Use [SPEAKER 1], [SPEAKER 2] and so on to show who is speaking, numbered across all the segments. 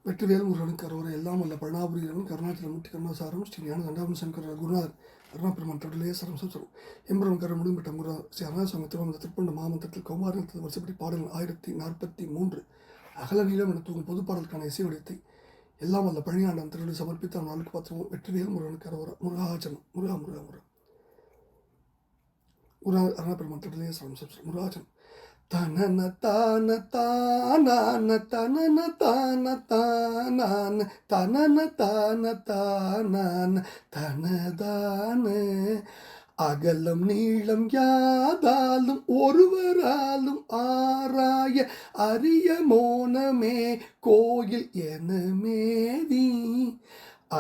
[SPEAKER 1] வெற்றிவேல் முருகனுக்கு அரோரை எல்லாம் வல்ல பழனாபுரியவன் கருணாச்சலமூர்த்தி கருணாசாரம் ஸ்ரீ ஞான தண்டாபன சங்கர குருநாதர் அருணாபெருமான் தொடர்லேயே சரம் சுத்தரும் எம்பரம் கர முடிம்பட்ட முருகா ஸ்ரீ அருணாசுவாமி திருவந்த திருப்பண்ட மாமந்தத்தில் கௌமாரத்தில் வருஷப்படி பாடல்கள் 1043 அகல நீளம் என தூங்கும் பொது பாடலுக்கான இசை வடிவத்தை எல்லாம் வல்ல பழனியாண்டன் திருவிழி சமர்ப்பித்த நாளுக்கு பார்த்துருவோம். வெற்றிவேல் முருகனுக்கு அரோரா முருகாச்சனம் முருகா முருகா முருகா முருகா அருணாபெருமான் தொடர்லேயே சரம் சுத்தரும் முருகாச்சனம் தனன தான தான தனன தான தான தனன தான தான தனதான அகலம் நீளம் யாதாலும் ஒருவராலும் ஆராய அரிய மோனமே கோயில் என மேவி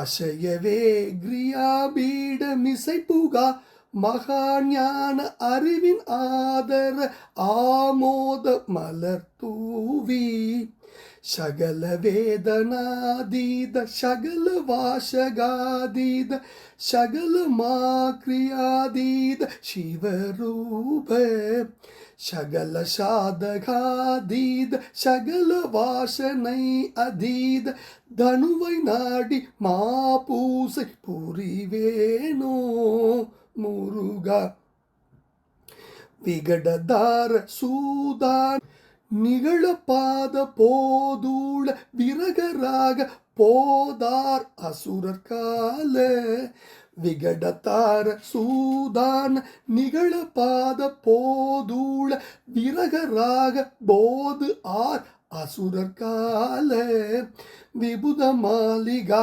[SPEAKER 1] அசையவே கிரியாபீடமிசை புகா மகாஞான அறிவின் ஆதர ஆமோத மலர் தூவி சகல வேதனாதீத சகல வாசகாதீத சகல மாக்ரியாதீத சிவரூப சகல சாதகாதீத சகல வாசனை அதீத தனுவை நாடி மாபூசை புரிவேனோ முருகா விகடதார சூதான் நிகழப்பாத போதூள விரகராக போதார் அசுரர் கால விகடதார சூதான் நிகழப்பாத போதூள விரகராக போது ஆர் அசுரர் கால விபுத மாலிகா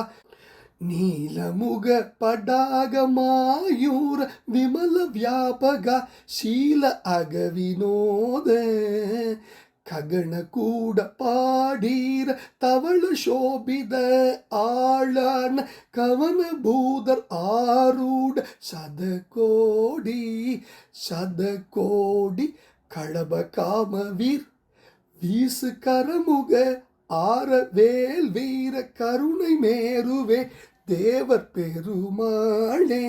[SPEAKER 1] நீலமுக படாக மாயூர விமல வியாபக ಶೀಲ ಅಗವಿನೋದ ககன கூட பாடீர தவள சோபித ஆளான கவன பூதர் ஆரூட சதகோடி களப காமவீர் வீசு கரமுக ஆர வேல் வீர கருணை மேருவே தேவர் பெருமாளே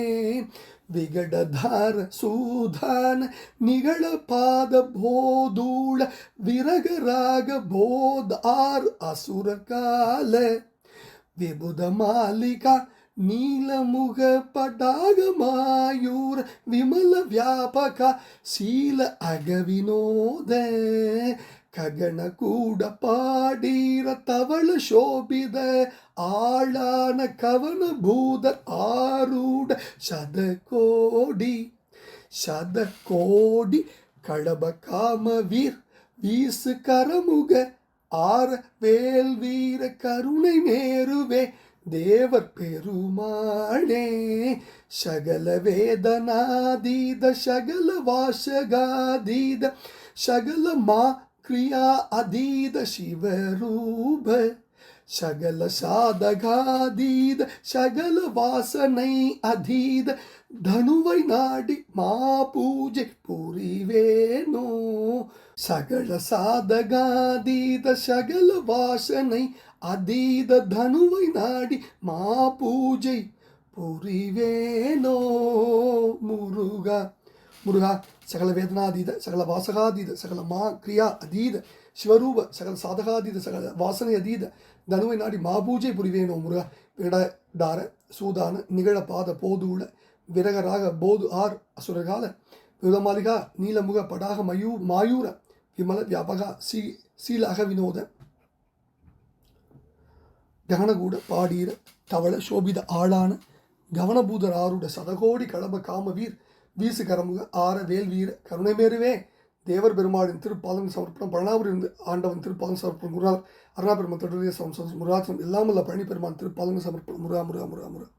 [SPEAKER 1] விகடதார சூதான நிகழ பாத போதூள விரகராக போதார் அசுர கால விபுத மாலிகா நீலமுக படாக மாயூர விமல வியாபக ಶೀಲ ಅಗವಿನೋದ ககன கூட பாடீர தவள சோபித ஆளான கவன பூதர் ஆரூட சதகோடி களப காமவீர் வீசு கரமுக ஆர வேல் வீர கருணை மேருவே தேவர் பெருமாளே சகல வேதனாதீத சகல வாசகாதீத சகல மா கிரியா அதீத சிவரூப சகல சாதகாதீத சகல வாசனை அதீத தனுவை நாடி மா பூஜை புரிவேனோ சகல சாதகாதீத சகல வாசனை அதீத தனுவை நாடி மா பூஜை புரிவேனோ முருகா முருகா சகல வேதனாதீத சகல வாசகாதீத சகல மா கிரியா அதீத சிவரூப சகல சாதகாதீத சகல வாசனை அதீத தனுவை நாடி மாபூஜை புரிவேனோ முருகா விகடதார சூதான நிகழ பாத போதூள விரகராக போது ஆர் அசுரகால விதமாலிகா நீலமுக படாக மாயூர விமல வியாபகா ಶೀಲ ಅಗವಿನೋದ ககனகூட பாடீர தவள சோபித ஆளான கவனபூதர் ஆருட சதகோடி களப காமவீர் வீசு கரமுக ஆர வேல் வீர கருணை மேருவே தேவர் பெருமாளின் திருப்பாதம் சமர்ப்பணம் பழனாபுரிந்து ஆண்டவன் திருப்பாதம் சமர்ப்பணம் குருநாதர் அருணாபெருமான் தொடர்ந்து முருகாசனம் எல்லாமல்ல பழனி பெருமான் திருப்பாதம் சமர்ப்பணம் முருகா முருகா முருகா முருகா